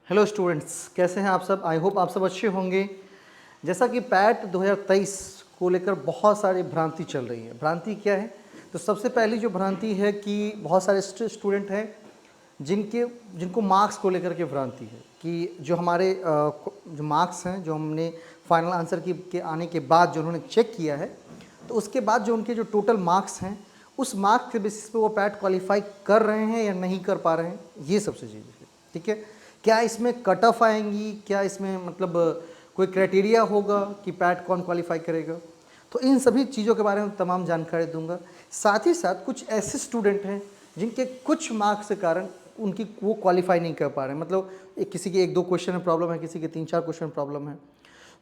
Hello students, कैसे हैं आप सब। आई होप आप सब अच्छे होंगे। जैसा कि पैट 2023 को लेकर बहुत सारी भ्रांति चल रही है। भ्रांति क्या है? तो सबसे पहली जो भ्रांति है कि बहुत सारे स्टूडेंट हैं जिनको मार्क्स को लेकर के भ्रांति है कि जो हमारे जो मार्क्स हैं, जो हमने फाइनल आंसर के आने के बाद जो उन्होंने चेक किया है, तो उसके बाद जो उनके जो टोटल मार्क्स हैं, उस मार्क्स के बेसिस पे वो पैट क्वालिफाई कर रहे हैं या नहीं कर पा रहे हैं, ये सबसे चीज़ है। ठीक है, क्या इसमें कट ऑफ आएंगी, क्या इसमें मतलब कोई क्राइटेरिया होगा कि पैट कौन क्वालिफाई करेगा, तो इन सभी चीज़ों के बारे में तमाम जानकारी दूंगा। साथ ही साथ कुछ ऐसे स्टूडेंट हैं जिनके कुछ मार्क्स के कारण उनकी वो क्वालिफाई नहीं कर पा रहे हैं, मतलब किसी के 1-2 क्वेश्चन में प्रॉब्लम है, किसी के 3-4 क्वेश्चन में प्रॉब्लम है।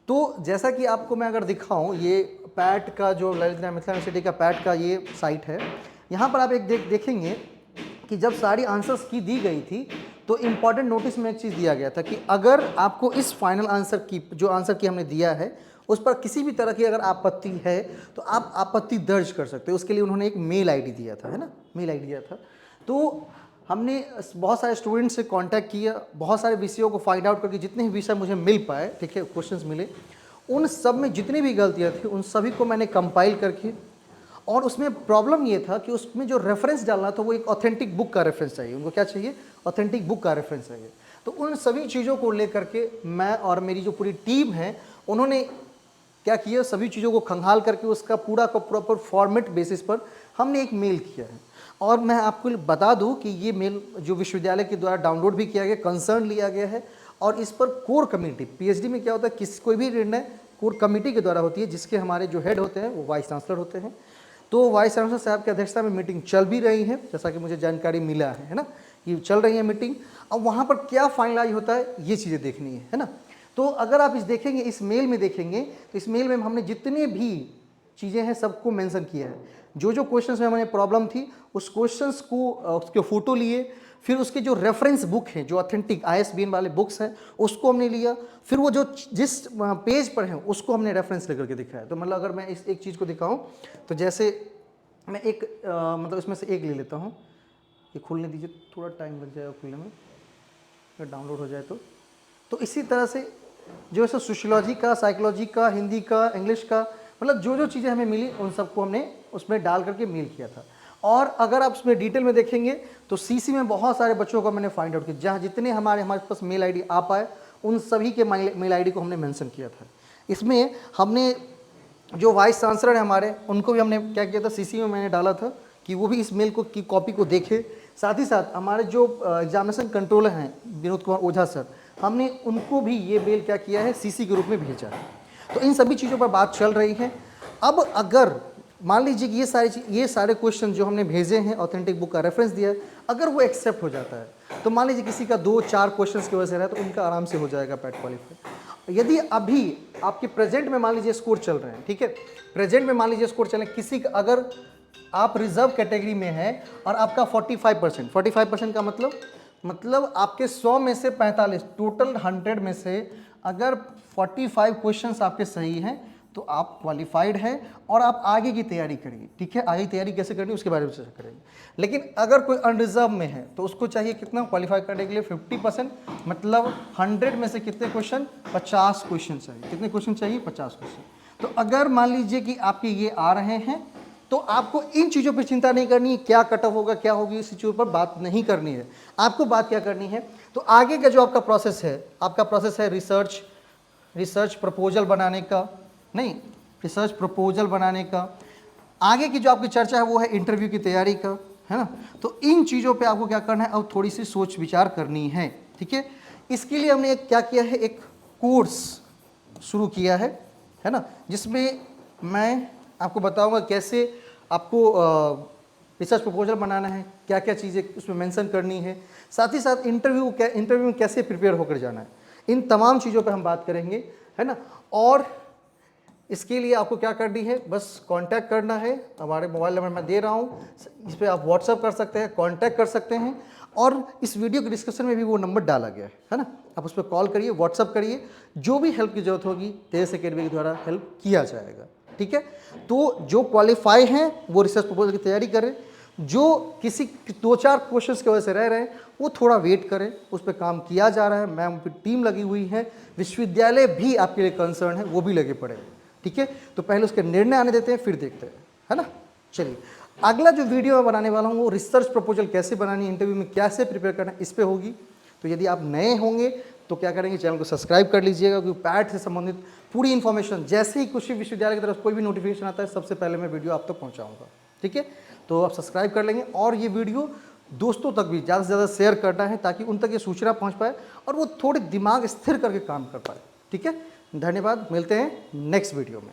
तो जैसा कि आपको मैं अगर दिखाऊं, ये पैट का जो ललित नारायण मिथिला यूनिवर्सिटी का पैट का ये साइट है। यहाँ पर आप एक देखेंगे कि जब सारी आंसर्स की दी गई थी तो इम्पॉर्टेंट नोटिस में एक चीज़ दिया गया था कि अगर आपको इस फाइनल आंसर की जो आंसर की हमने दिया है उस पर किसी भी तरह की अगर आपत्ति है तो आप आपत्ति दर्ज कर सकते हो। उसके लिए उन्होंने एक मेल आईडी दिया था, है ना, मेल आईडी दिया था। तो हमने बहुत सारे स्टूडेंट से कांटेक्ट किया, बहुत सारे विषयों को फाइंड आउट करके जितने भी विषय मुझे मिल पाए, ठीक है, क्वेश्चंस मिले, उन सब में जितनी भी गलतियाँ थी उन सभी को मैंने कंपाइल करके, और उसमें प्रॉब्लम ये था कि उसमें जो रेफरेंस डालना था वो एक ऑथेंटिक बुक का रेफरेंस चाहिए। उनको क्या चाहिए? ऑथेंटिक बुक का रेफरेंस चाहिए। तो उन सभी चीज़ों को लेकर के मैं और मेरी जो पूरी टीम है उन्होंने क्या किया, सभी चीज़ों को खंगाल करके उसका पूरा का प्रॉपर फॉर्मेट बेसिस पर हमने एक मेल किया है। और मैं आपको बता दूं कि ये मेल जो विश्वविद्यालय के द्वारा डाउनलोड भी किया गया, कंसर्न लिया गया है, और इस पर कोर कमेटी, पीएचडी में क्या होता है, कोई भी निर्णय कोर कमेटी के द्वारा होती है, जिसके हमारे जो हेड होते हैं वो वाइस चांसलर होते हैं। तो वाइस चांसलर साहब की अध्यक्षता में मीटिंग चल भी रही है, जैसा कि मुझे जानकारी मिला है ना, कि चल रही है मीटिंग। अब वहाँ पर क्या फाइनलाइज होता है ये चीज़ें देखनी है ना। तो अगर आप देखेंगे, इस मेल में देखेंगे, तो इस मेल में हमने जितने भी चीज़ें हैं सबको मेंशन किया है। जो जो क्वेश्चंस में हमें प्रॉब्लम थी उस क्वेश्चंस को उसके फ़ोटो लिए, फिर उसके जो रेफरेंस बुक हैं, जो ऑथेंटिक ISBN वाले बुक्स हैं, उसको हमने लिया, फिर वो जो जिस पेज पर हैं उसको हमने रेफरेंस लेकर के दिखाया। तो मतलब अगर मैं इस एक चीज़ को दिखाऊं तो जैसे मैं एक मतलब इसमें से एक ले लेता हूं, ये खुलने दीजिए, थोड़ा टाइम लग जाएगा खुलने में, अगर डाउनलोड हो जाए तो इसी तरह से जो है सोशियोलॉजी का, साइकोलॉजी का, हिंदी का, इंग्लिश का, मतलब जो जो चीज़ें हमें मिली उन सबको हमने उसमें डाल करके मेल किया था। और अगर आप उसमें डिटेल में देखेंगे तो सीसी में बहुत सारे बच्चों को मैंने फाइंड आउट किया, जहाँ जितने हमारे पास मेल आईडी आ पाए उन सभी के मेल आईडी को हमने मेंशन किया था। इसमें हमने जो वाइस चांसलर है हमारे, उनको भी हमने क्या किया था, सीसी में मैंने डाला था कि वो भी इस मेल को की कॉपी को देखे। साथ ही साथ हमारे जो एग्जामिनेशन कंट्रोलर हैं विनोद कुमार ओझा सर, हमने उनको भी ये मेल क्या किया है, सीसी के रूप में भेजा है। तो इन सभी चीज़ों पर बात चल रही है। अब अगर मान लीजिए कि ये सारे क्वेश्चन जो हमने भेजे हैं, ऑथेंटिक बुक का रेफरेंस दिया है, अगर वो एक्सेप्ट हो जाता है तो मान लीजिए किसी का 2-4 क्वेश्चन की वजह से रहा तो उनका आराम से हो जाएगा पैट क्वालिफाई। यदि अभी आपके प्रेजेंट में मान लीजिए स्कोर चल रहे हैं, ठीक है, प्रेजेंट में मान लीजिए स्कोर चल रहे हैं, किसी का अगर आप रिजर्व कैटेगरी में हैं और आपका 45% का मतलब आपके 100 में से 45, टोटल 100 में से अगर 45 क्वेश्चंस आपके सही हैं तो आप क्वालिफाइड हैं और आप आगे की तैयारी करिए। ठीक है, आगे की तैयारी कैसे करनी है उसके बारे में चर्चा करेंगे। लेकिन अगर कोई अनरिजर्व में है तो उसको चाहिए कितना क्वालिफाई करने के लिए, 50%, मतलब 100 में से कितने क्वेश्चन, 50 क्वेश्चन चाहिए। कितने क्वेश्चन चाहिए? 50 क्वेश्चन। तो अगर मान लीजिए कि आपके ये आ रहे हैं तो आपको इन चीज़ों पर चिंता नहीं करनी है, क्या कट ऑफ होगा, क्या होगी, इस चीज़ों पर बात नहीं करनी है। आपको बात क्या करनी है, तो आगे का जो आपका प्रोसेस है, आपका प्रोसेस है रिसर्च प्रपोजल बनाने का, नहीं, रिसर्च प्रपोजल बनाने का। आगे की जो आपकी चर्चा है वो है इंटरव्यू की तैयारी का, है ना। तो इन चीज़ों पे आपको क्या करना है, अब थोड़ी सी सोच विचार करनी है। ठीक है, इसके लिए हमने क्या किया है, एक कोर्स शुरू किया है ना, जिसमें मैं आपको बताऊंगा कैसे आपको रिसर्च प्रपोजल बनाना है, क्या क्या चीज़ें उसमें मेंशन करनी है, साथ ही साथ इंटरव्यू में कैसे प्रिपेयर होकर जाना है, इन तमाम चीज़ों पर हम बात करेंगे, है ना। और इसके लिए आपको क्या करनी है, बस कांटेक्ट करना है। हमारे मोबाइल नंबर मैं दे रहा हूँ, इस पर आप व्हाट्सअप कर सकते हैं, कांटेक्ट कर सकते हैं, और इस वीडियो के डिस्क्रिप्शन में भी वो नंबर डाला गया है ना। आप उस पर कॉल करिए, व्हाट्सअप करिए, जो भी हेल्प की जरूरत होगी तेज अकेडमी के द्वारा हेल्प किया जाएगा। ठीक है, तो जो क्वालिफाई हैं वो रिसर्च प्रपोजल की तैयारी करें, जो किसी 2-4 क्वेश्चंस की वजह से रह रहे हैं वो थोड़ा वेट करें, उस पर काम किया जा रहा है, मैम की टीम लगी हुई है, विश्वविद्यालय भी आपके लिए कंसर्न है, वो भी लगे पड़े हैं, ठीक है। तो पहले उसके निर्णय आने देते हैं, फिर देखते हैं, है ना। चलिए, अगला जो वीडियो मैं बनाने वाला हूँ वो रिसर्च प्रपोजल कैसे बनानी है, इंटरव्यू में कैसे प्रिपेयर करना है, इस पर होगी। तो यदि आप नए होंगे तो क्या करेंगे, चैनल को सब्सक्राइब कर लीजिएगा, क्योंकि पैट से संबंधित पूरी इन्फॉर्मेशन जैसे ही कृषि विश्वविद्यालय की तरफ कोई भी नोटिफिकेशन आता है सबसे पहले मैं वीडियो आप तक पहुंचाऊंगा, ठीक है। तो आप सब्सक्राइब कर लेंगे और ये वीडियो दोस्तों तक भी ज़्यादा से ज़्यादा शेयर करना है, ताकि उन तक ये सूचना पहुंच पाए और वो थोड़े दिमाग स्थिर करके काम कर पाए, ठीक है। धन्यवाद, मिलते हैं नेक्स्ट वीडियो में।